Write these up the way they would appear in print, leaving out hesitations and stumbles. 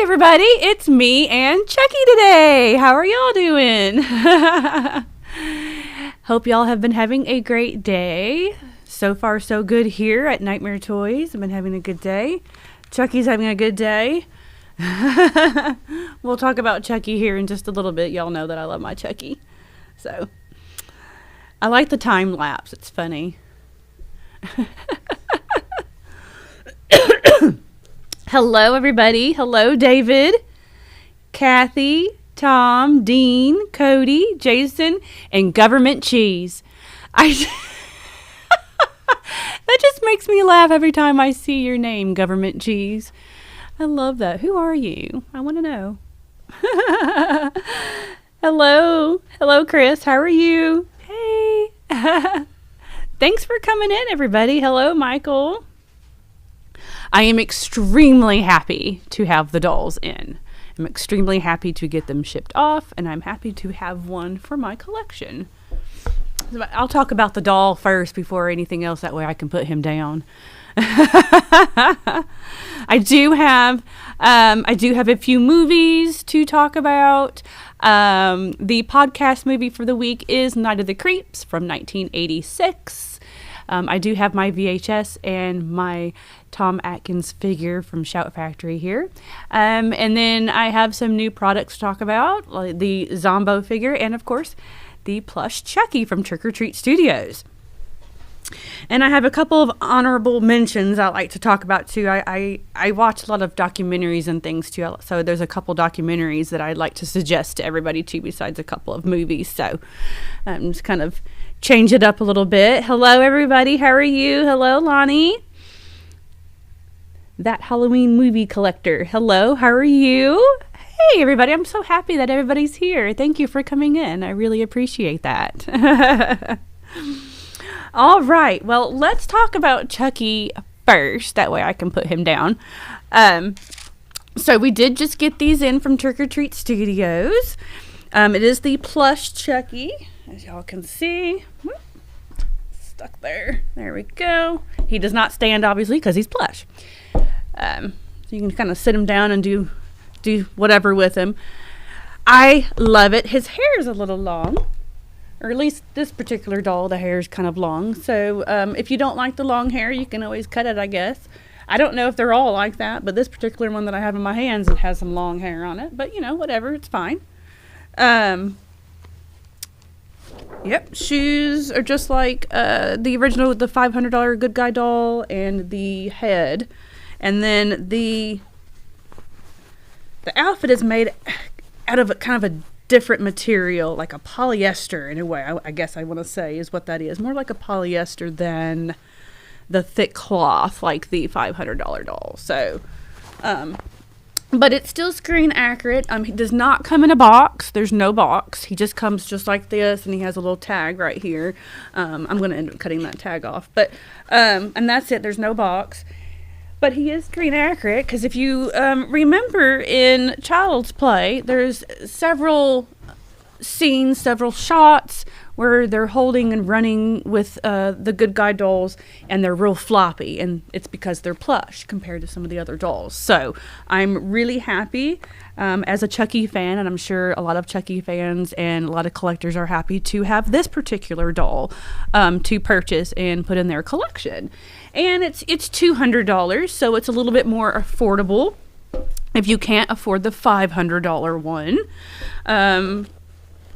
everybody, it's me and Chucky today. How are y'all doing? Hope y'all have been having a great day. So far, so good here at Nightmare Toys. I've been having a good day. Chucky's having a good day. We'll talk about Chucky here in just a little bit. Y'all know that I love my Chucky. So, I like the time lapse. It's funny. Hello, everybody. Hello, David, Kathy, Tom, Dean, Cody, Jason, and Government Cheese. That just makes me laugh every time I see your name, Government Cheese. I love that. Who are you? I want to know. Hello. Hello, Chris. How are you? Hey. Thanks for coming in, everybody. Hello, Michael. I am extremely happy to have the dolls in. I'm extremely happy to get them shipped off, and I'm happy to have one for my collection. I'll talk about the doll first before anything else. That way I can put him down. I do have a few movies to talk about. The podcast movie for the week is Night of the Creeps from 1986. I do have my VHS and my Tom Atkins figure from Shout Factory here. And then I have some new products to talk about, like the Zombo figure and, of course, the plush Chucky from Trick or Treat Studios. And I have a couple of honorable mentions I like to talk about, too. I watch a lot of documentaries and things, too. So there's a couple documentaries that I'd like to suggest to everybody, too, besides a couple of movies. So just kind of change it up a little bit. Hello, everybody. How are you? Hello, Lonnie. That Halloween movie collector. Hello, how are you? Hey, everybody. I'm so happy that everybody's here. Thank you for coming in. I really appreciate that. All right. Well, let's talk about Chucky first. That way I can put him down. So we did just get these in from Trick or Treat Studios. It is the plush Chucky, as y'all can see. Whoop. Stuck there. There we go. He does not stand, obviously, because he's plush. So you can kind of sit him down and do whatever with him. I love it. His hair is a little long. Or at least this particular doll, the hair is kind of long. So if you don't like the long hair, you can always cut it, I guess. I don't know if they're all like that, but this particular one that I have in my hands, it has some long hair on it. But, you know, whatever. It's fine. Yep. Shoes are just like the original with the $500 Good Guy doll and the head. And then the outfit is made out of a kind of a different material, like a polyester in a way, I guess I want to say is what that is. More like a polyester than the thick cloth like the $500 doll. So, but it's still screen accurate. He does not come in a box. There's no box. He just comes just like this, and he has a little tag right here. I'm going to end up cutting that tag off. But, and that's it. There's no box. But he is screen accurate because if you remember in Child's Play, there's several scenes, several shots where they're holding and running with the Good Guy dolls, and they're real floppy, and it's because they're plush compared to some of the other dolls. So I'm really happy as a Chucky fan, and I'm sure a lot of Chucky fans and a lot of collectors are happy to have this particular doll to purchase and put in their collection. And it's $200, so it's a little bit more affordable if you can't afford the $500 one.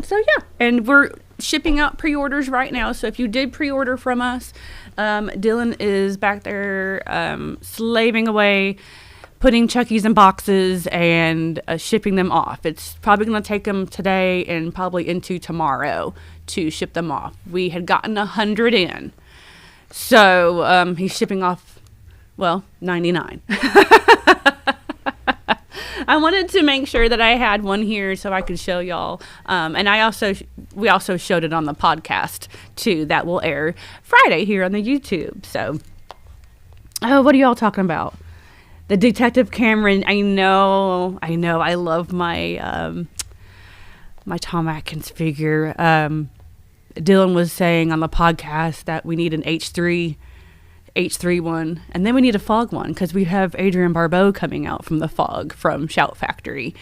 So yeah, and we're shipping out pre-orders right now. So if you did pre-order from us, Dylan is back there slaving away, putting Chuckies in boxes and shipping them off. It's probably going to take him today and probably into tomorrow to ship them off. We had gotten 100 in. So he's shipping off, 99. I wanted to make sure that I had one here so I could show y'all. And we also showed it on the podcast too. That will air Friday here on the YouTube. So, what are y'all talking about? The Detective Cameron. I know. I love my my Tom Atkins figure. Dylan was saying on the podcast that we need an H3 H3 one. And then we need a Fog one because we have Adrienne Barbeau coming out from the Fog from Shout Factory.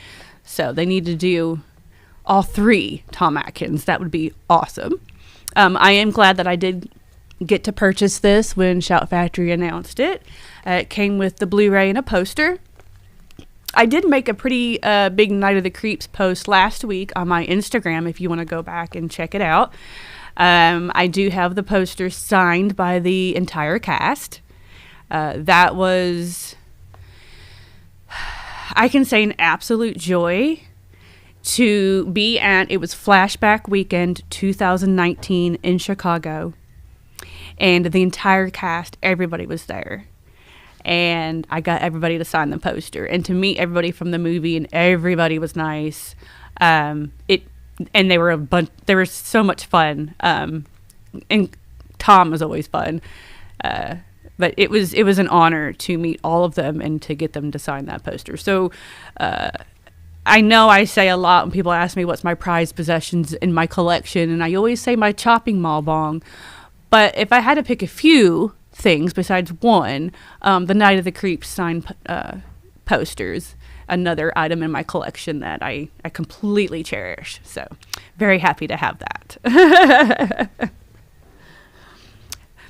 So they need to do all 3 Tom Atkins. That would be awesome. I am glad that I did get to purchase this when Shout Factory announced it. It came with the Blu-ray and a poster. I did make a pretty big Night of the Creeps post last week on my Instagram if you want to go back and check it out. I do have the poster signed by the entire cast. That was, I can say, an absolute joy to be at. It was Flashback Weekend 2019 in Chicago. And the entire cast, everybody was there. And I got everybody to sign the poster and to meet everybody from the movie, and everybody was nice. And they were they were so much fun. And Tom was always fun. But it was an honor to meet all of them and to get them to sign that poster. So, I know I say a lot when people ask me what's my prized possessions in my collection, and I always say my chopping mall bong. But if I had to pick a few things besides one, the Night of the Creeps signed posters, another item in my collection that I completely cherish. So very happy to have that.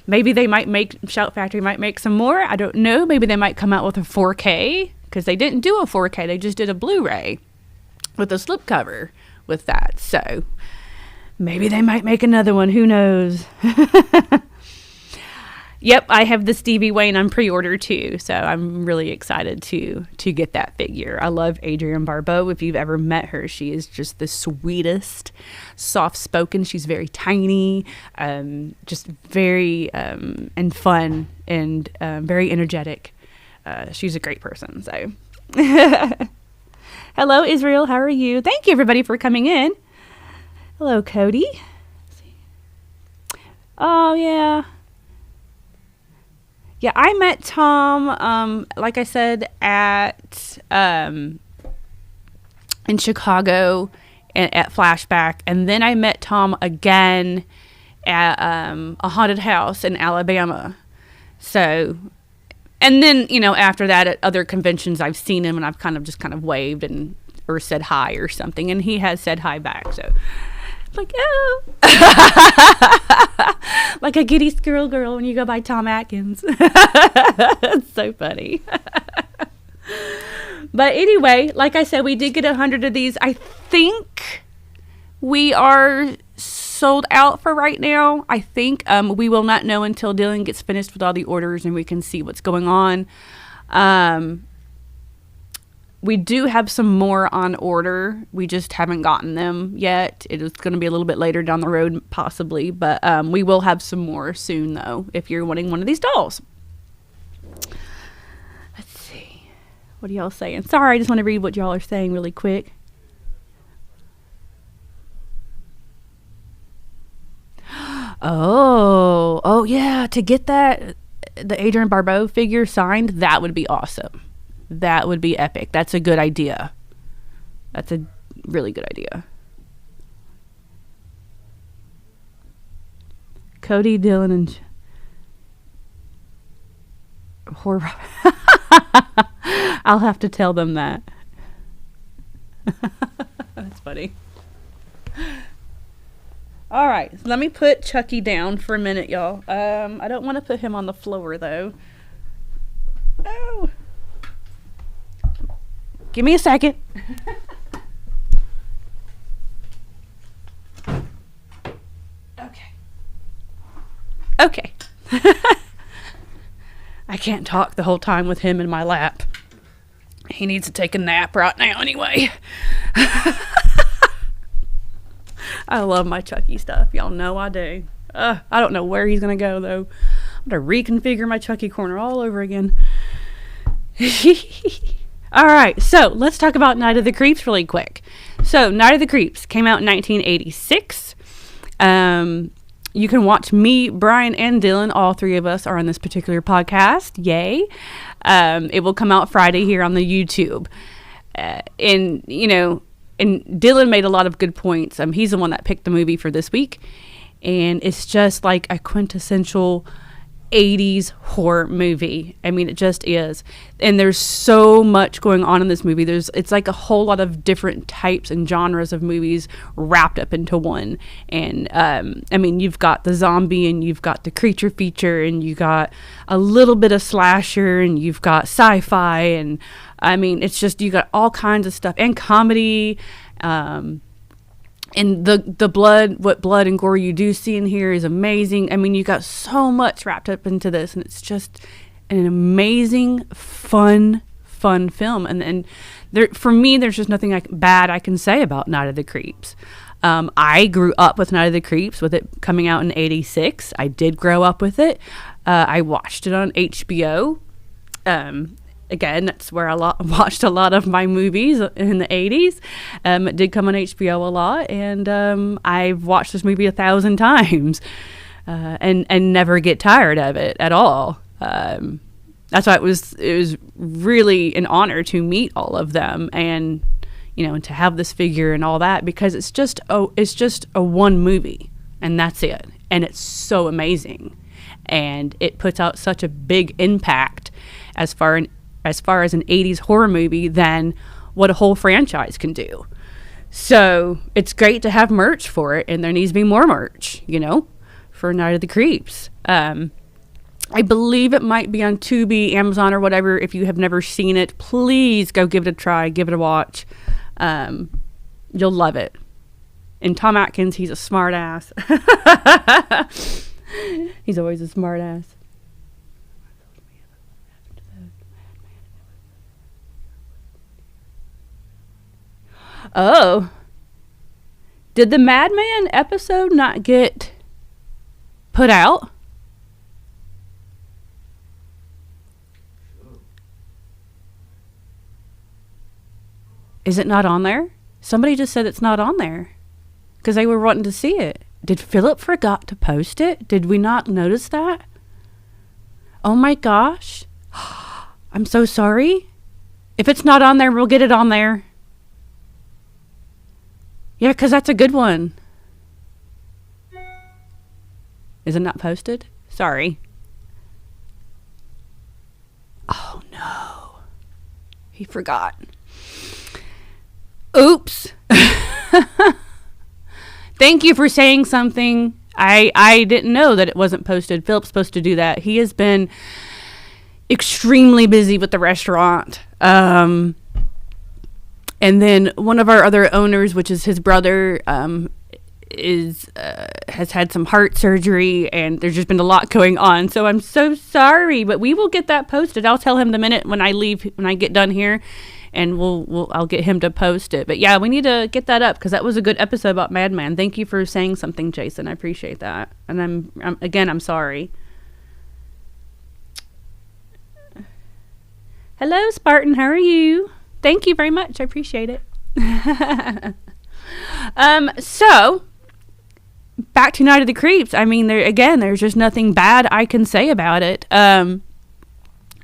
Maybe they might Shout Factory might make some more. I don't know. Maybe they might come out with a 4K, because they didn't do a 4K. They just did a Blu-ray with a slipcover with that. So maybe they might make another one. Who knows? Yep, I have the Stevie Wayne on pre-order too, so I'm really excited to get that figure. I love Adrienne Barbeau. If you've ever met her, she is just the sweetest, soft-spoken. She's very tiny, just very and fun, and very energetic. She's a great person. So, hello, Israel. How are you? Thank you, everybody, for coming in. Hello, Cody. Oh yeah. Yeah, I met Tom, like I said, at in Chicago at Flashback, and then I met Tom again at a haunted house in Alabama. So, and then, you know, after that at other conventions, I've seen him and I've kind of waved or said hi or something, and he has said hi back. So, like, oh, like a giddy squirrel girl when you go by Tom Atkins. It's so funny. But anyway, like I said, we did get 100 of these. I think we are sold out for right now. I think we will not know until Dylan gets finished with all the orders and we can see what's going on. We do have some more on order. We just haven't gotten them yet. It is going to be a little bit later down the road, possibly. But we will have some more soon, though, if you're wanting one of these dolls. Let's see. What are y'all saying? Sorry, I just want to read what y'all are saying really quick. Oh, yeah. To get the Adrienne Barbeau figure signed, that would be awesome. That would be epic. That's a good idea. That's a really good idea. Cody, Dylan, and horror. I'll have to tell them that. That's funny. All right, so let me put Chucky down for a minute, y'all. I don't want to put him on the floor, though. Oh. Give me a second. Okay. I can't talk the whole time with him in my lap. He needs to take a nap right now anyway. I love my Chucky stuff. Y'all know I do. I don't know where he's going to go, though. I'm going to reconfigure my Chucky corner all over again. All right, so let's talk about Night of the Creeps really quick. So Night of the Creeps came out in 1986. You can watch me, Brian, and Dylan. All three of us are on this particular podcast. Yay. It will come out Friday here on the YouTube. And Dylan made a lot of good points. He's the one that picked the movie for this week. And it's just like a quintessential 80s horror movie. I mean, it just is. And there's so much going on in this movie. It's like a whole lot of different types and genres of movies wrapped up into one. And I mean, you've got the zombie, and you've got the creature feature, and you got a little bit of slasher, and you've got sci-fi, and I mean, it's just, you got all kinds of stuff, and comedy. And the what blood and gore you do see in here is amazing. I mean, you got so much wrapped up into this, and it's just an amazing, fun film. And there, for me, there's just nothing bad I can say about Night of the Creeps. I grew up with Night of the Creeps, with it coming out in '86. I did grow up with it. I watched it on HBO. Again, that's where I watched a lot of my movies in the 80s. It did come on HBO a lot, and I've watched this movie 1,000 times and never get tired of it at all. That's why it was really an honor to meet all of them, and and to have this figure and all that, because it's just a one movie, and that's it, and it's so amazing, and it puts out such a big impact as far as an 80s horror movie than what a whole franchise can do. So it's great to have merch for it, and there needs to be more merch, for Night of the Creeps. I believe it might be on Tubi, Amazon, or whatever. If you have never seen it, please go give it a try, give it a watch. You'll love it. And Tom Atkins, he's a smart ass. He's always a smart ass. Oh, did the Madman episode not get put out? Is it not on there? Somebody just said it's not on there because they were wanting to see it. Did Philip forgot to post it? Did we not notice that? Oh my gosh. I'm so sorry. If it's not on there, we'll get it on there. Yeah, because that's a good one. Is it not posted? Sorry. Oh, no. He forgot. Oops. Thank you for saying something. I didn't know that it wasn't posted. Philip's supposed to do that. He has been extremely busy with the restaurant. And then one of our other owners, which is his brother, has had some heart surgery, and there's just been a lot going on. So I'm so sorry, but we will get that posted. I'll tell him the minute when I get done here, and I'll get him to post it. But yeah, we need to get that up because that was a good episode about Madman. Thank you for saying something, Jason. I appreciate that. And I'm sorry. Hello, Spartan. How are you? Thank you very much. I appreciate it. So back to Night of the Creeps. I mean, there's just nothing bad I can say about it. And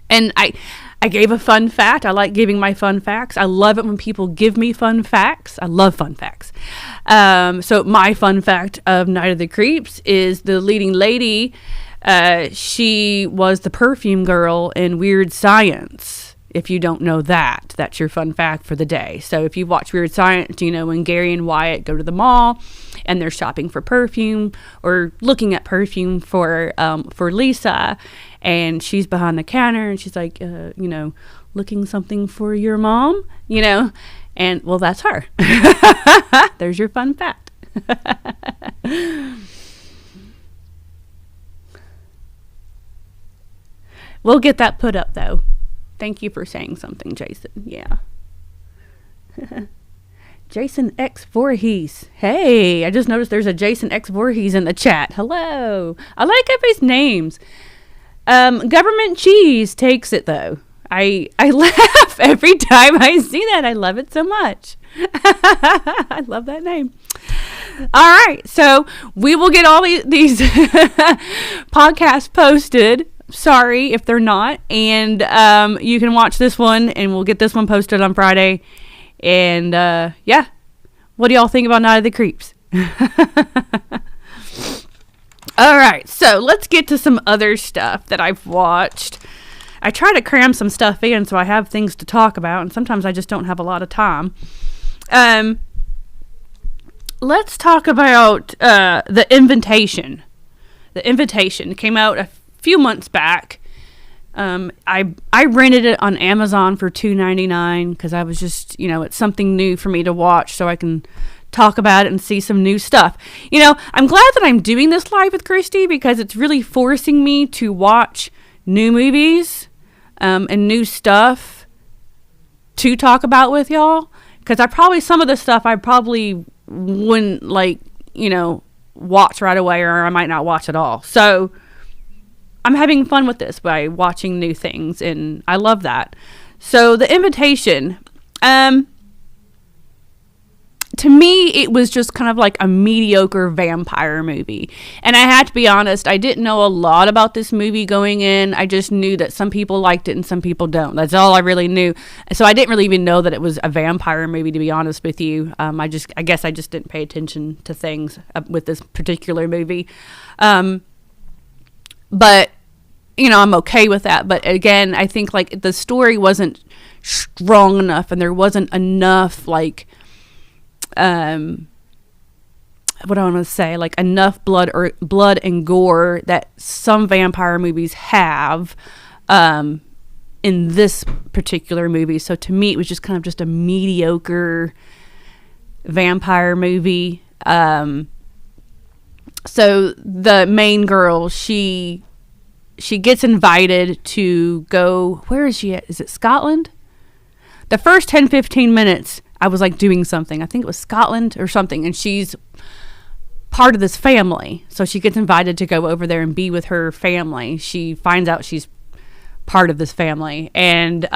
I gave a fun fact. I like giving my fun facts. I love it when people give me fun facts. I love fun facts. So my fun fact of Night of the Creeps is the leading lady. She was the perfume girl in Weird Science. If you don't know that, that's your fun fact for the day. So if you watch Weird Science, when Gary and Wyatt go to the mall and they're shopping for perfume or looking at perfume for Lisa, and she's behind the counter and she's like, looking something for your mom, and well, that's her. There's your fun fact. We'll get that put up though. Thank you for saying something, Jason. Yeah. Jason X Voorhees. Hey, I just noticed there's a Jason X Voorhees in the chat. Hello. I like everybody's names. Government Cheese takes it, though. I laugh every time I see that. I love it so much. I love that name. All right. So we will get all these podcasts posted. Sorry if they're not. And you can watch this one, and we'll get this one posted on Friday. And yeah, what do y'all think about Night of the Creeps? All right, so let's get to some other stuff that I've watched. I try to cram some stuff in so I have things to talk about, and sometimes I just don't have a lot of time. Let's talk about The Invitation. The Invitation came out a few months back. I rented it on Amazon for $2.99 because I was just, it's something new for me to watch so I can talk about it and see some new stuff. I'm glad that I'm doing this live with Kristy because it's really forcing me to watch new movies and new stuff to talk about with y'all. Because some of the stuff I probably wouldn't watch right away, or I might not watch at all. So I'm having fun with this by watching new things, and I love that. So The Invitation, to me, it was just kind of like a mediocre vampire movie. And I had to be honest, I didn't know a lot about this movie going in. I just knew that some people liked it and some people don't. That's all I really knew. So I didn't really even know that it was a vampire movie, to be honest with you. I guess I just didn't pay attention to things with this particular movie. But, I'm okay with that. But again, I think the story wasn't strong enough and there wasn't enough what do I want to say? Enough blood and gore that some vampire movies have in this particular movie. So to me, it was just kind of just a mediocre vampire movie. So the main girl, she gets invited to go. Where is she at? Is it Scotland? The first 10-15 minutes, I was doing something. I think it was Scotland or something. And she's part of this family. So she gets invited to go over there and be with her family. She finds out she's part of this family. And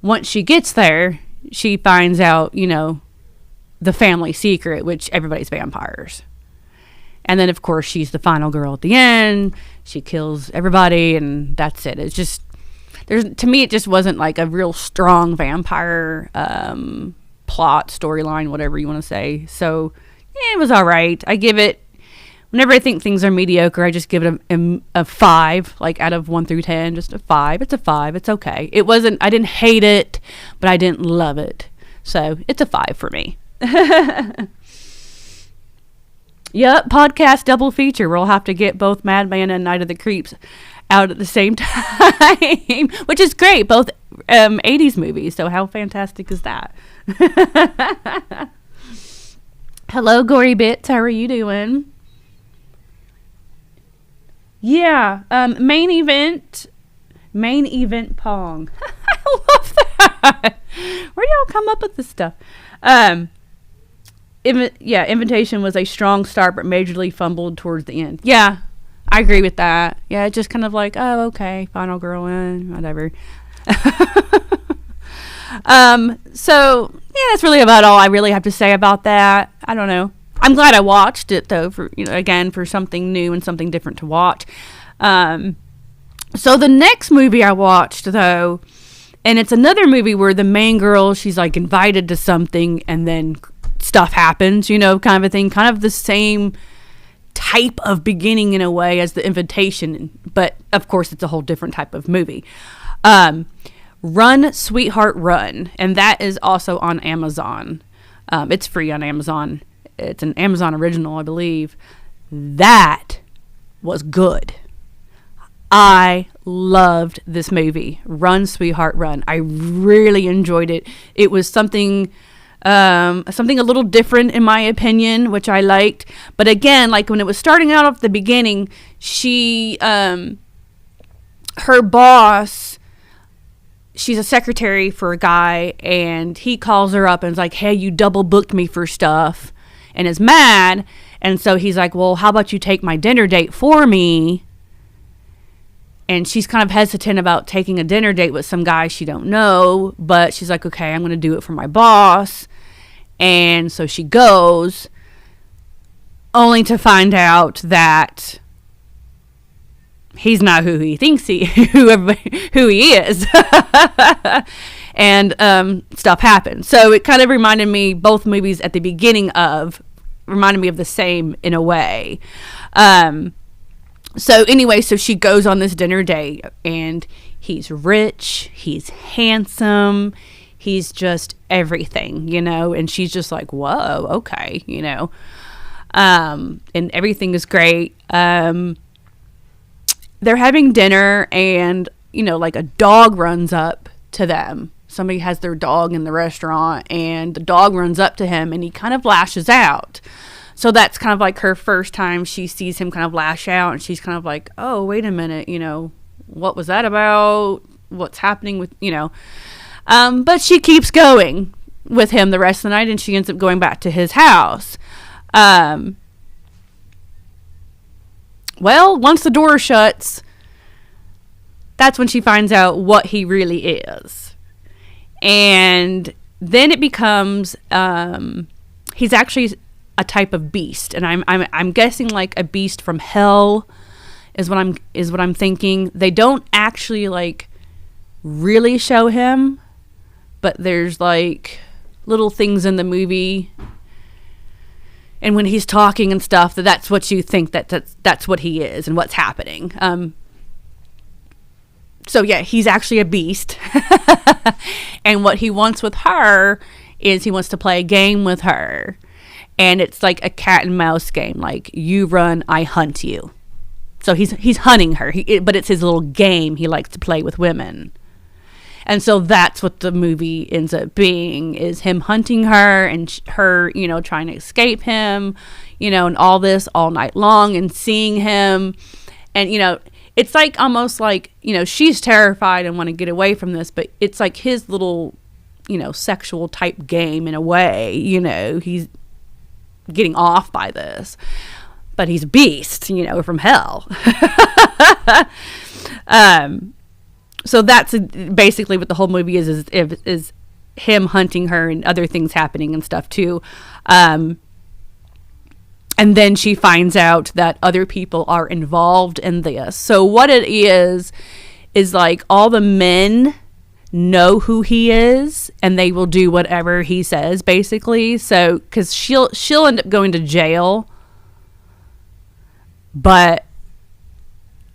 once she gets there, she finds out, the family secret, which everybody's vampires. And then, of course, she's the final girl at the end. She kills everybody, and that's it. It's just... to me, it just wasn't a real strong vampire plot, storyline, whatever you want to say. So, it was all right. I give it, whenever I think things are mediocre, I just give it a 5, out of 1 through 10, just a 5. It's a 5. It's okay. I didn't hate it, but I didn't love it. So, it's a 5 for me. Yep, podcast double feature. We'll have to get both Madman and Night of the Creeps out at the same time, which is great. Both 80s movies. So how fantastic is that? Hello, Gory Bits. How are you doing? Yeah. Main event Pong. I love that. Where do y'all come up with this stuff? Invitation was a strong start, but majorly fumbled towards the end. Yeah. I agree with that. Yeah, it's just kind of oh, okay, final girl in, whatever. So, yeah, that's really about all I really have to say about that. I don't know. I'm glad I watched it, though, for something new and something different to watch. So the next movie I watched, though, and it's another movie where the main girl, she's, invited to something, and then stuff happens, kind of a thing. Kind of the same type of beginning in a way as The Invitation, but of course it's a whole different type of movie. Run, Sweetheart, Run, and that is also on Amazon. It's free on Amazon. It's an Amazon original, I believe. That was good. I loved this movie, Run, Sweetheart, Run. I really enjoyed it. It was something a little different in my opinion, which I liked. But again, when it was starting out at the beginning, she, her boss, she's a secretary for a guy, and he calls her up and is like, hey, you double booked me for stuff, and is mad. And so he's like, well, how about you take my dinner date for me? And she's kind of hesitant about taking a dinner date with some guy she don't know, but she's like, okay, I'm going to do it for my boss. And so she goes, only to find out that he's not who he thinks who he is. And stuff happens. So it kind of reminded me, both movies at the beginning of reminded me of the same in a way. So anyway, so she goes on this dinner date, and he's rich, he's handsome, he's just everything, you know, and she's just like, whoa, okay, you know, and everything is great. They're having dinner, and, you know, like a dog runs up to them. Somebody has their dog in the restaurant, and the dog runs up to him, and he kind of lashes out. So that's kind of like her first time she sees him kind of lash out, and she's kind of like, oh, wait a minute, you know, what was that about? What's happening with, you know? But she keeps going with him the rest of the night, and she ends up going back to his house. Well, once the door shuts, that's when she finds out what he really is. And then it becomes, he's actually a type of beast, and I'm guessing like a beast from hell is what I'm thinking. They don't actually like really show him, but there's like little things in the movie, and when he's talking and stuff, that's what you think that's what he is and what's happening. So yeah, he's actually a beast. And what he wants with her is he wants to play a game with her. And it's like a cat and mouse game. Like, you run, I hunt you. So he's hunting her. But it's his little game he likes to play with women. And so that's what the movie ends up being, is him hunting her, and her, you know, trying to escape him, you know, and all this all night long, and seeing him. And, you know, it's like almost like, you know, she's terrified and want to get away from this, but it's like his little, you know, sexual type game in a way. You know, he's getting off by this, but he's a beast, you know, from hell. So that's basically what the whole movie is him hunting her, and other things happening and stuff too. And then she finds out that other people are involved in this. So what it is like all the men know who he is, and they will do whatever he says, basically. So, because she'll end up going to jail, but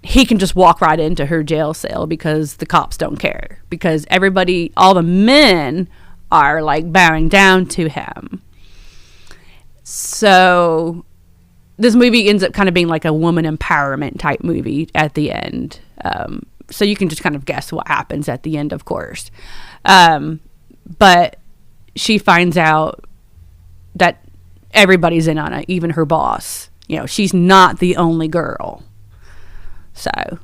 he can just walk right into her jail cell because the cops don't care, because everybody, all the men are like bowing down to him. So this movie ends up kind of being like a woman empowerment type movie at the end. So you can just kind of guess what happens at the end, of course. But she finds out that everybody's in on it, even her boss. You know, she's not the only girl. So I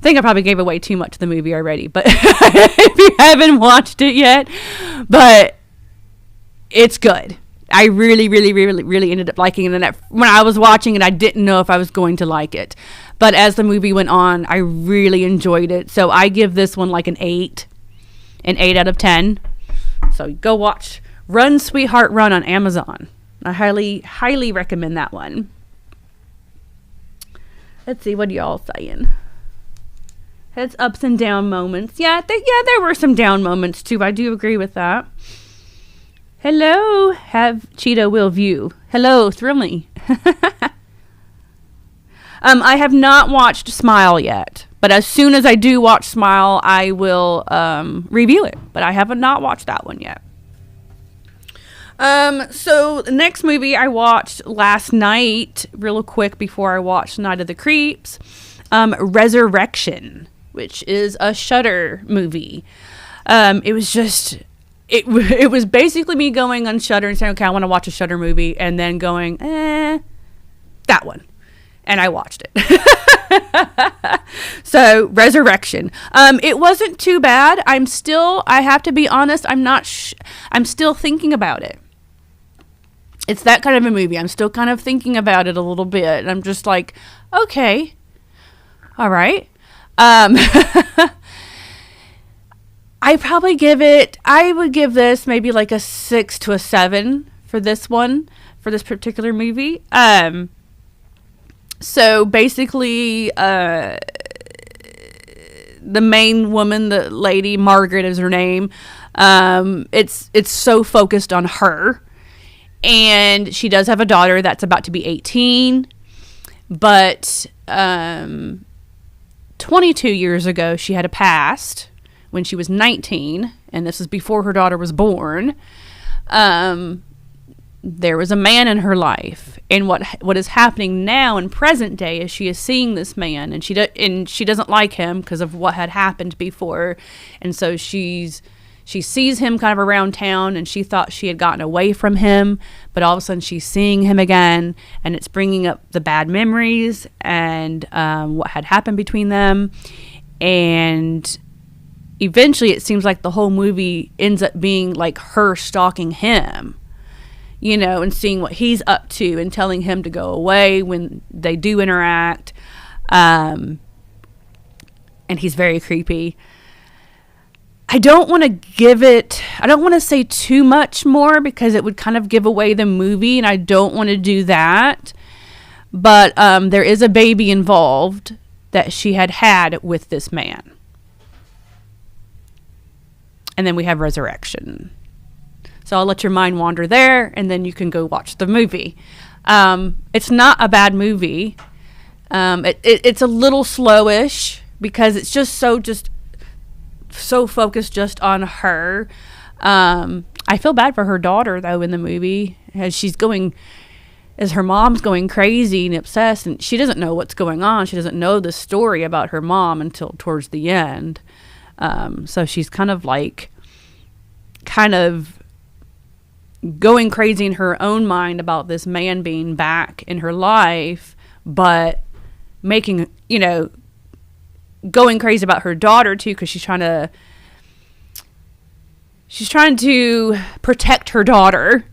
think I probably gave away too much of the movie already, but if you haven't watched it yet, but it's good. I really, really, really, really ended up liking it. And when I was watching it, I didn't know if I was going to like it. But as the movie went on, I really enjoyed it. So I give this one like an 8 out of 10. So go watch Run, Sweetheart, Run on Amazon. I highly, highly recommend that one. Let's see, what y'all saying? Has ups and down moments. Yeah, there were some down moments too. I do agree with that. Hello, have Cheetah will view. Hello, Thrilly. I have not watched Smile yet, but as soon as I do watch Smile, I will review it. But I haven't not watched that one yet. So the next movie I watched last night, real quick before I watched Night of the Creeps, Resurrection, which is a Shudder movie. It was just, it was basically me going on Shudder and saying, okay, I want to watch a Shudder movie, and then going, that one. And I watched it. So Resurrection. It wasn't too bad. I have to be honest, I'm still thinking about it. It's that kind of a movie. I'm still kind of thinking about it a little bit. And I'm just like, okay. All right. I would give this maybe like a 6 to a 7 for this one, for this particular movie. So basically, the main woman, the lady, Margaret is her name. It's so focused on her. And she does have a daughter that's about to be 18. But 22 years ago, she had a past when she was 19. And this is before her daughter was born. There was a man in her life, and what is happening now in present day is she is seeing this man, and she doesn't like him because of what had happened before, and so she sees him kind of around town, and she thought she had gotten away from him, but all of a sudden she's seeing him again, and it's bringing up the bad memories and what had happened between them, and eventually it seems like the whole movie ends up being like her stalking him. And seeing what he's up to and telling him to go away when they do interact. And he's very creepy. I don't want to say too much more because it would kind of give away the movie, and I don't want to do that. But there is a baby involved that she had with this man. And then we have resurrection. So I'll let your mind wander there, and then you can go watch the movie. It's not a bad movie. It's a little slowish because it's just so focused just on her. I feel bad for her daughter, though, in the movie, as her mom's going crazy and obsessed, and she doesn't know what's going on. She doesn't know the story about her mom until towards the end. So she's kind of going crazy in her own mind about this man being back in her life, but making, going crazy about her daughter too, because she's trying to protect her daughter.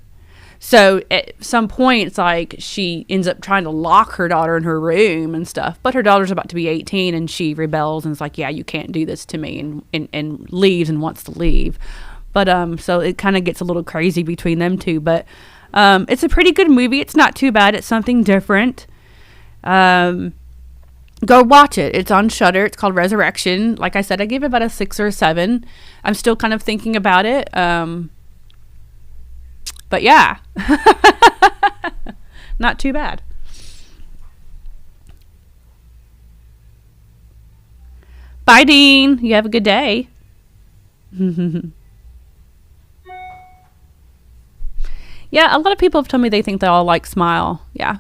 So at some point it's like she ends up trying to lock her daughter in her room and stuff, but her daughter's about to be 18 and she rebels and is like, yeah, you can't do this to me, and leaves and wants to leave. But so it kind of gets a little crazy between them two. But it's a pretty good movie. It's not too bad. It's something different. Go watch it. It's on Shudder. It's called Resurrection. Like I said, I gave it about a 6 or a 7. I'm still kind of thinking about it. But yeah. Not too bad. Bye, Dean. You have a good day. Yeah, a lot of people have told me they think they all like Smile. Yeah,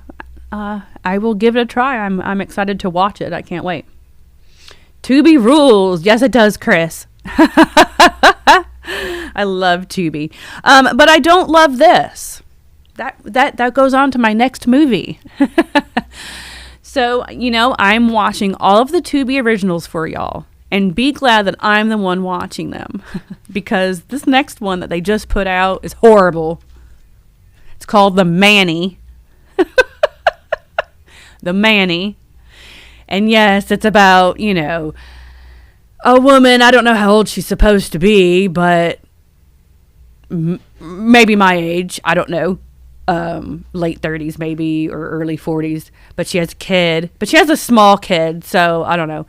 I will give it a try. I'm excited to watch it. I can't wait. Tubi rules. Yes, it does, Chris. I love Tubi. But I don't love this. That goes on to my next movie. So, I'm watching all of the Tubi originals for y'all. And be glad that I'm the one watching them. Because this next one that they just put out is horrible. It's called The Manny. The Manny. And yes, it's about, a woman. I don't know how old she's supposed to be, but maybe my age. I don't know. Late 30s maybe, or early 40s. But she has a kid. But she has a small kid, so I don't know.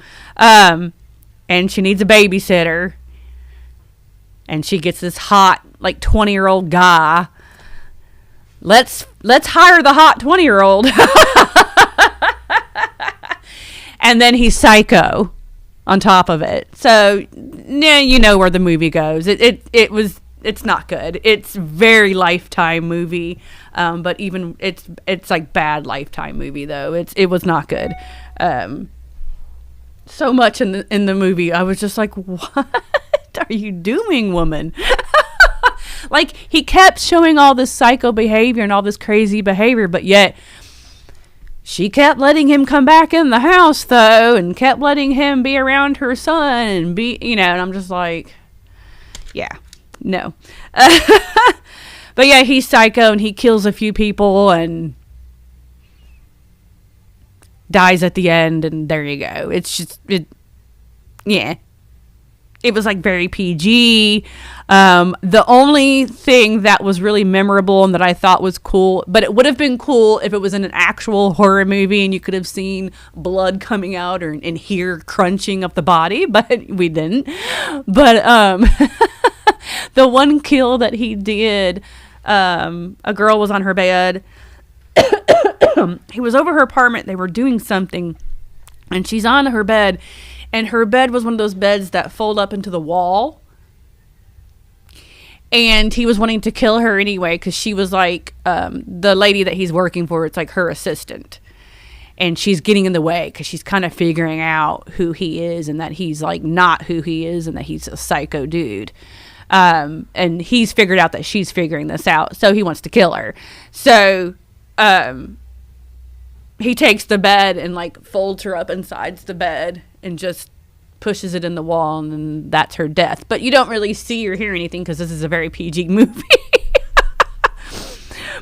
And she needs a babysitter. And she gets this hot, 20-year-old guy. Let's hire the hot 20-year-old. And then he's psycho on top of it. So, yeah, you know where the movie goes. It's not good. It's very Lifetime movie. But even it's like bad Lifetime movie though. It was not good. So much in the movie, I was just like, what are you doing, woman? He kept showing all this psycho behavior and all this crazy behavior, but yet she kept letting him come back in the house, though, and kept letting him be around her son and and I'm just like, yeah, no. But yeah, he's psycho and he kills a few people and dies at the end, and there you go. It's just, yeah. It was very PG. The only thing that was really memorable and that I thought was cool, but it would have been cool if it was in an actual horror movie and you could have seen blood coming out and hear crunching of the body, but we didn't. But the one kill that he did, A girl was on her bed. He was over her apartment. They were doing something, and she's on her bed, and her bed was one of those beds that fold up into the wall. And he was wanting to kill her anyway, because she was like, the lady that he's working for, it's like her assistant. And she's getting in the way because she's kind of figuring out who he is, and that he's like not who he is, and that he's a psycho dude. And he's figured out that she's figuring this out, so he wants to kill her. So he takes the bed and like folds her up inside the bed and just pushes it in the wall, and then that's her death. But you don't really see or hear anything because this is a very PG movie.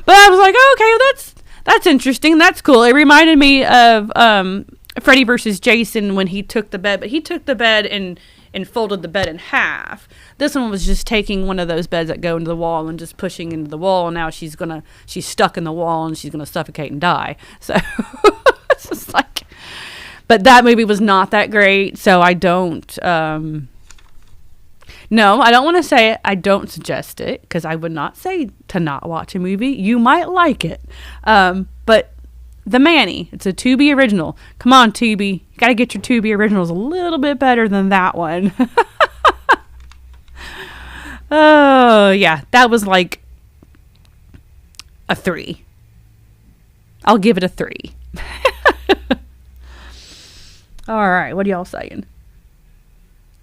But I was like, oh, okay, well, that's interesting. That's cool. It reminded me of Freddy versus Jason when he took the bed, but he took the bed and folded the bed in half. This one was just taking one of those beds that go into the wall and just pushing into the wall, and now she's stuck in the wall, and she's gonna suffocate and die. So it's just like, but that movie was not that great, so I don't no, I don't want to say it. I don't suggest it, because I would not say to not watch a movie. You might like it. But The Manny, it's a Tubi original. Come on, Tubi. You got to get your Tubi originals a little bit better than that one. Oh, yeah. That was like a 3. I'll give it a 3. All right. What are y'all saying?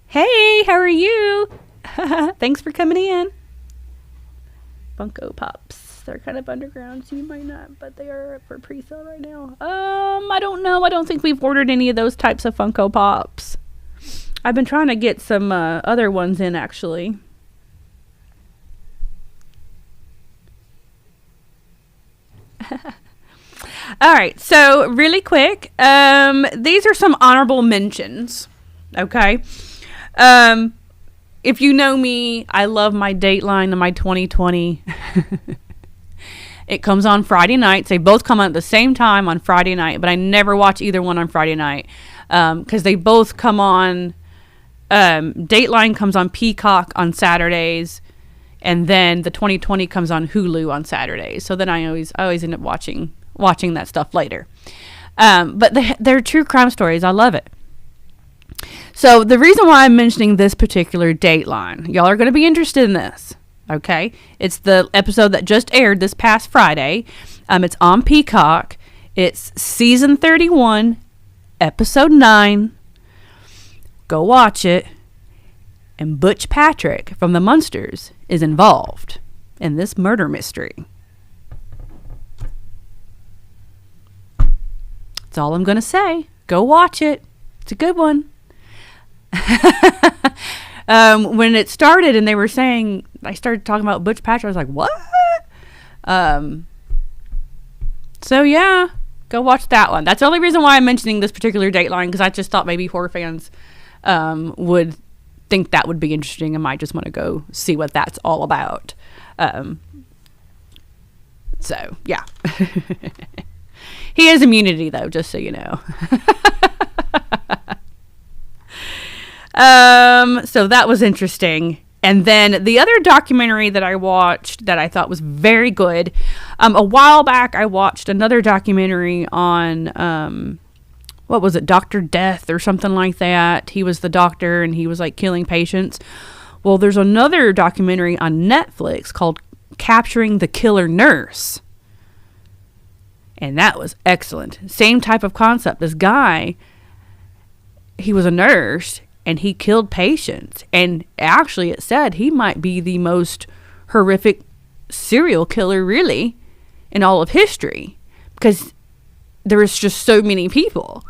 Hey, how are you? Thanks for coming in. Funko Pops. They're kind of underground, so you might not, but they are up for pre-sale right now. I don't know. I don't think we've ordered any of those types of Funko Pops. I've been trying to get some other ones in, actually. All right, so really quick, these are some honorable mentions. Okay. If you know me, I love my Dateline and my 2020. It comes on Friday nights. They both come on at the same time on Friday night, but I never watch either one on Friday night because they both come on. Dateline comes on Peacock on Saturdays, and then the 2020 comes on Hulu on Saturdays. So then I always end up watching that stuff later. But they're true crime stories. I love it. So the reason why I'm mentioning this particular Dateline, y'all are going to be interested in this, okay? It's the episode that just aired this past Friday. It's on Peacock. It's season 31, episode 9. Go watch it. And Butch Patrick from the Munsters is involved in this murder mystery. That's all I'm going to say. Go watch it. It's a good one. When it started and they were saying, I started talking about Butch Patrick, I was like, what? So yeah, go watch that one. That's the only reason why I'm mentioning this particular Dateline, because I just thought maybe horror fans would think that would be interesting and might just want to go see what that's all about. So yeah. He has immunity though, just so you know. So that was interesting. And then the other documentary that I watched that I thought was very good, a while back I watched another documentary on, what was it, Dr. Death or something like that. He was the doctor and he was like killing patients. Well, there's another documentary on Netflix called Capturing the Killer Nurse. And that was excellent. Same type of concept. This guy, he was a nurse and he killed patients. And actually it said he might be the most horrific serial killer really in all of history, because there was just so many people.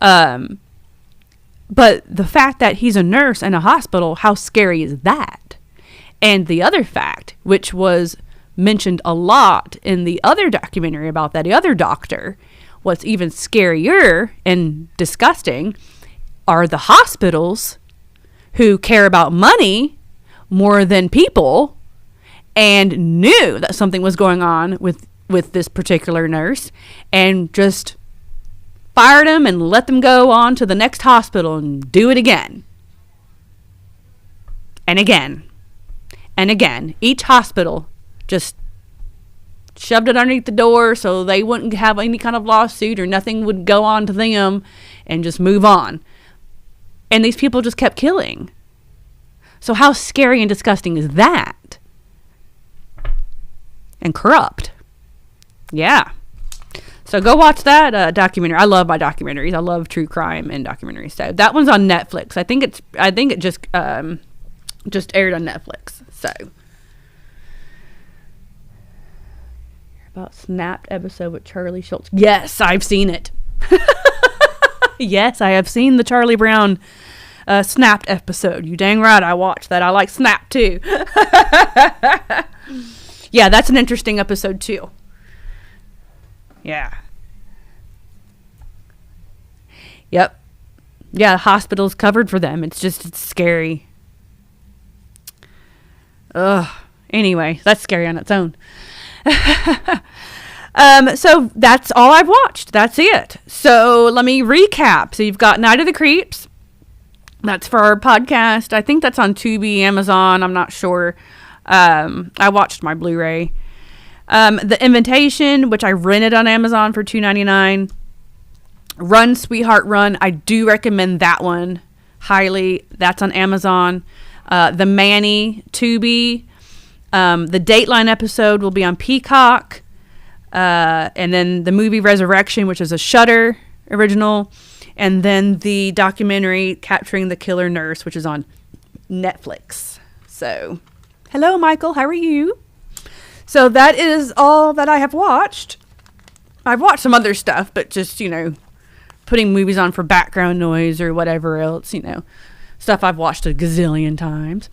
But the fact that he's a nurse in a hospital, how scary is that? And the other fact, which was mentioned a lot in the other documentary about that other doctor, what's even scarier and disgusting are the hospitals who care about money more than people and knew that something was going on with this particular nurse and just fired him and let them go on to the next hospital and do it again. And again. And again. Each hospital just shoved it underneath the door so they wouldn't have any kind of lawsuit or nothing would go on to them, and just move on. And these people just kept killing. So how scary and disgusting is that? And corrupt. Yeah. So go watch that documentary. I love my documentaries. I love true crime and documentaries. So that one's on Netflix. I think it just aired on Netflix. So about Snapped episode with Charlie Schultz. Yes, I've seen it. Yes, I have seen the Charlie Brown Snapped episode. You dang right, I watched that. I like Snapped too. Yeah, that's an interesting episode too. Yeah. Yep. Yeah, hospital's covered for them. It's scary. Ugh. Anyway, that's scary on its own. So that's all I've watched. That's it. So let me recap. So you've got Night of the Creeps. That's for our podcast. I think that's on Tubi, Amazon. I'm not sure. I watched my Blu-ray. The Invitation, which I rented on Amazon for $2.99. Run, Sweetheart, Run. I do recommend that one highly. That's on Amazon. The Manny, Tubi. The Dateline episode will be on Peacock. And then the movie Resurrection, which is a Shudder original. And then the documentary Capturing the Killer Nurse, which is on Netflix. So, hello, Michael. How are you? So that is all that I have watched. I've watched some other stuff, but just, putting movies on for background noise or whatever else, stuff I've watched a gazillion times.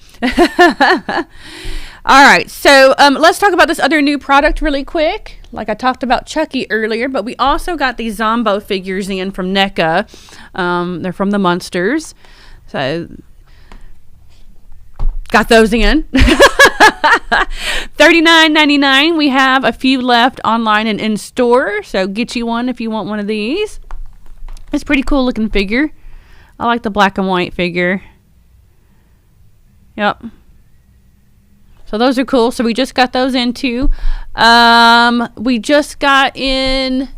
All right, so let's talk about this other new product really quick. Like I talked about Chucky earlier, but we also got these Zombo figures in from NECA. They're from the Munsters. So got those in. $39.99. We have a few left online and in store, so get you one if you want one of these. It's a pretty cool looking figure. I like the black and white figure. Yep. So those are cool. So we just got those in too. We just got in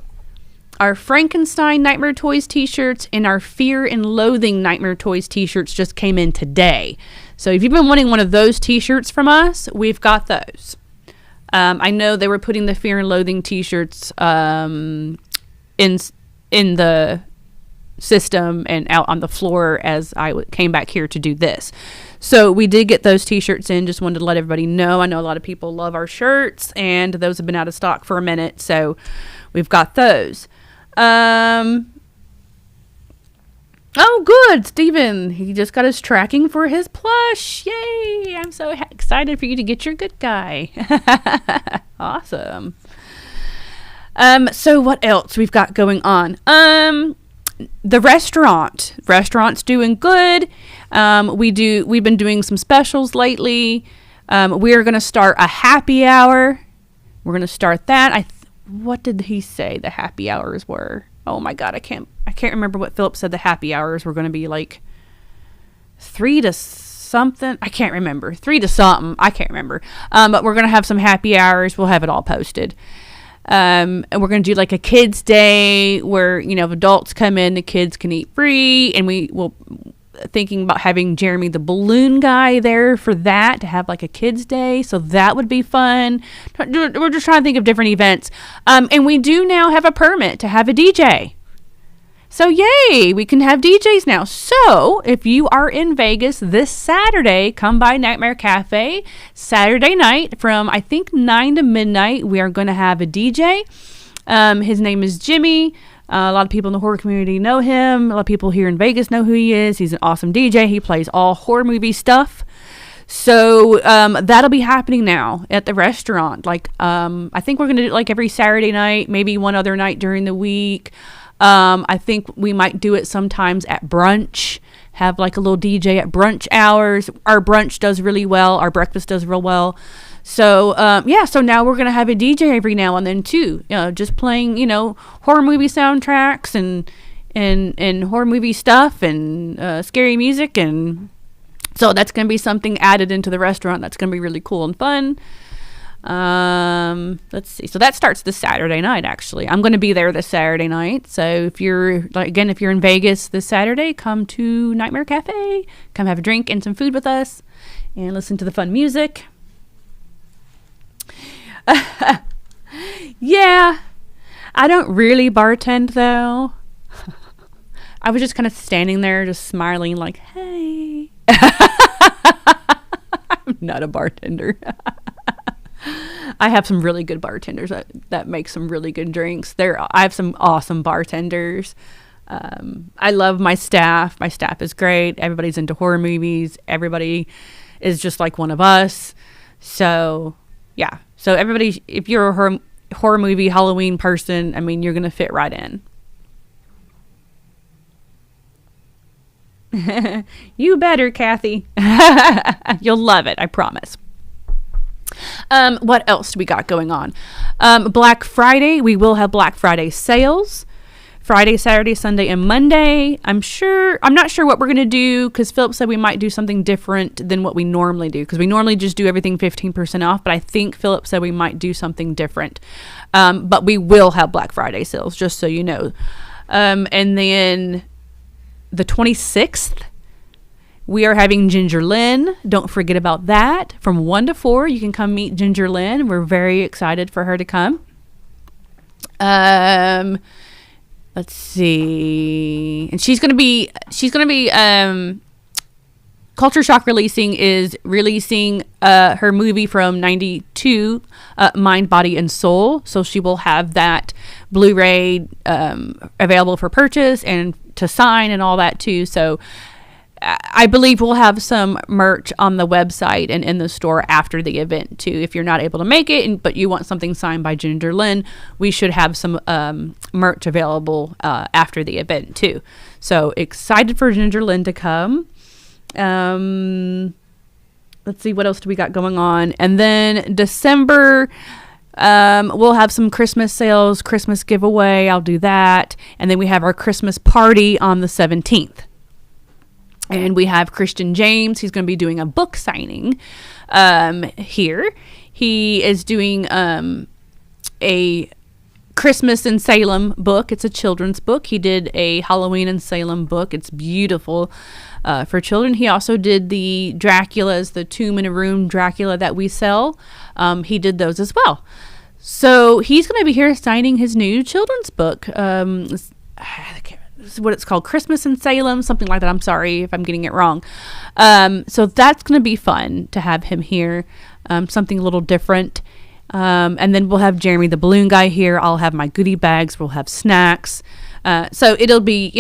our Frankenstein Nightmare Toys t-shirts, and our Fear and Loathing Nightmare Toys t-shirts just came in today. So if you've been wanting one of those t-shirts from us, we've got those. I know they were putting the Fear and Loathing t-shirts in the system and out on the floor as I came back here to do this. So we did get those t-shirts in. Just wanted to let everybody know. I know a lot of people love our shirts, and those have been out of stock for a minute, so we've got those. Oh, good, Steven. He just got his tracking for his plush. Yay! I'm so excited for you to get your good guy. Awesome. So what else we've got going on? The restaurant's doing good. We've been doing some specials lately. We are going to start a happy hour. We're going to start that. What did he say the happy hours were? Oh my God, I can't remember what Philip said the happy hours were going to be, like 3 to something. I can't remember. 3 to something. I can't remember. But we're going to have some happy hours. We'll have it all posted. And we're going to do like a kids day where, if adults come in, the kids can eat free. And we will thinking about having Jeremy the balloon guy there for that, to have like a kids day. So that would be fun. We're just trying to think of different events. And we do now have a permit to have a DJ. So yay, we can have DJs now. So if you are in Vegas this Saturday, come by Nightmare Cafe Saturday night from I think 9 to midnight. We are going to have a DJ. His name is Jimmy. A lot of people in the horror community know him. A lot of people here in Vegas know who he is. He's an awesome DJ. He plays all horror movie stuff. So that'll be happening now at the restaurant. Like I think we're going to do it like every Saturday night, maybe one other night during the week. I think we might do it sometimes at brunch, have like a little DJ at brunch hours. Our brunch does really well. Our breakfast does real well. So, so now we're going to have a DJ every now and then too, just playing, horror movie soundtracks and horror movie stuff and scary music. And so that's going to be something added into the restaurant. That's going to be really cool and fun. Let's see. So that starts this Saturday night, actually. I'm going to be there this Saturday night. So if you're, if you're in Vegas this Saturday, come to Nightmare Cafe. Come have a drink and some food with us and listen to the fun music. Yeah. I don't really bartend, though. I was just kind of standing there, just smiling like, hey. I'm not a bartender. I have some really good bartenders that make some really good drinks. I have some awesome bartenders. I love my staff. My staff is great. Everybody's into horror movies. Everybody is just like one of us. So, yeah. So everybody, if you're a horror movie Halloween person, I mean, you're going to fit right in. You better, Kathy. You'll love it, I promise. What else do we got going on? Black Friday. We will have Black Friday sales. Friday, Saturday, Sunday, and Monday. I'm not sure what we're going to do because Philip said we might do something different than what we normally do because we normally just do everything 15% off, but I think Philip said we might do something different. But we will have Black Friday sales, just so you know. And then the 26th, we are having Ginger Lynn. Don't forget about that. From 1 to 4, you can come meet Ginger Lynn. We're very excited for her to come. Let's see. And she's going to be Culture Shock is releasing her movie from 92, Mind, Body, and Soul. So she will have that Blu-ray available for purchase and to sign and all that too. So I believe we'll have some merch on the website and in the store after the event too. If you're not able to make it, but you want something signed by Ginger Lynn, we should have some merch available after the event too. So excited for Ginger Lynn to come. Let's see, what else do we got going on? And then December, we'll have some Christmas sales, Christmas giveaway. I'll do that. And then we have our Christmas party on the 17th. And we have Christian James. He's going to be doing a book signing here. He is doing a Christmas in Salem book. It's a children's book. He did a Halloween in Salem book. It's beautiful for children. He also did the Draculas, the Tomb in a Room Dracula that we sell. He did those as well. So he's going to be here signing his new children's book. What it's called, Christmas in Salem, something like that. I'm sorry if I'm getting it wrong. So that's going to be fun to have him here, something a little different. And then we'll have Jeremy the Balloon Guy here. I'll have my goodie bags. We'll have snacks. So it'll be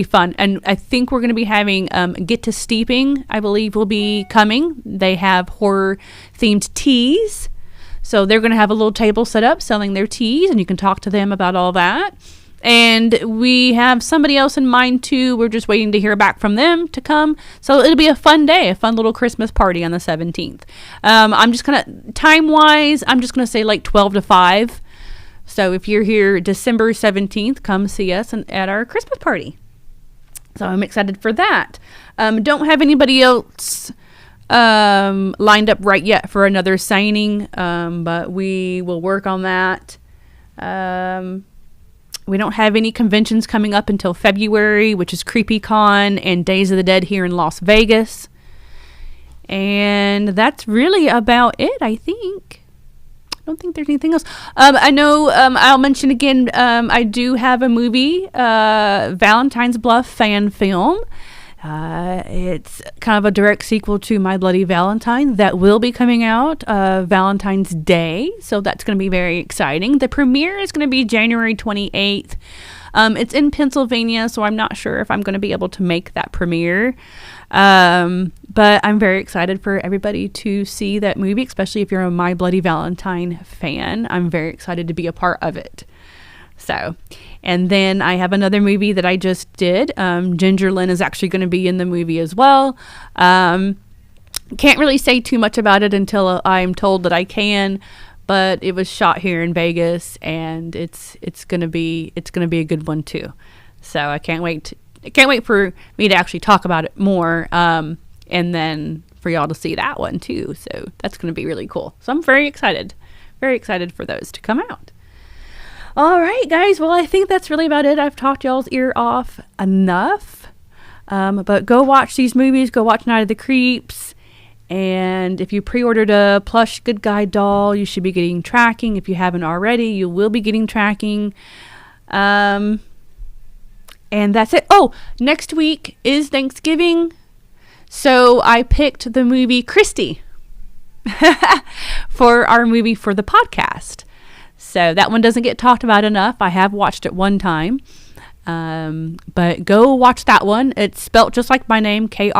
fun. And I think we're going to be having Get to Steeping, I believe, will be coming. They have horror themed teas. So they're going to have a little table set up selling their teas, and you can talk to them about all that. And we have somebody else in mind too. We're just waiting to hear back from them to come. So it'll be a fun day, a fun little Christmas party on the 17th. I'm just going to, time-wise, I'm just going to say like 12 to 5. So if you're here December 17th, come see us at our Christmas party. So I'm excited for that. Don't have anybody else lined up right yet for another signing, but we will work on that. We don't have any conventions coming up until February, which is CreepyCon and Days of the Dead here in Las Vegas. And that's really about it, I think. I don't think there's anything else. I know I'll mention again, I do have a movie, Valentine's Bluff fan film. It's kind of a direct sequel to My Bloody Valentine that will be coming out Valentine's Day, so that's going to be very exciting. The premiere is going to be January 28th. It's in Pennsylvania, so I'm not sure if I'm going to be able to make that premiere, but I'm very excited for everybody to see that movie, especially if you're a My Bloody Valentine fan. I'm very excited to be a part of it. So, and then I have another movie that I just did. Ginger Lynn is actually going to be in the movie as well. Can't really say too much about it until I'm told that I can, but it was shot here in Vegas, and it's going to be a good one too. So I can't wait for me to actually talk about it more, and then for y'all to see that one too. So that's going to be really cool. So I'm very excited for those to come out. All right, guys. Well, I think that's really about it. I've talked y'all's ear off enough. But go watch these movies. Go watch Night of the Creeps. And if you pre-ordered a plush Good Guy doll, you should be getting tracking. If you haven't already, you will be getting tracking. And that's it. Oh, next week is Thanksgiving. So I picked the movie Kristy for our movie for the podcast. So that one doesn't get talked about enough. I have watched it one time. But go watch that one. It's spelt just like my name, Kristy.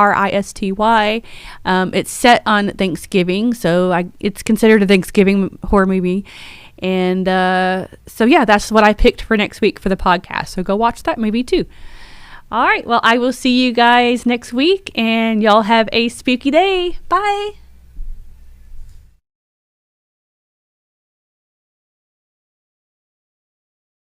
It's set on Thanksgiving, so it's considered a Thanksgiving horror movie. And so yeah, that's what I picked for next week for the podcast. So go watch that movie too. All right, well, I will see you guys next week, and y'all have a spooky day. Bye.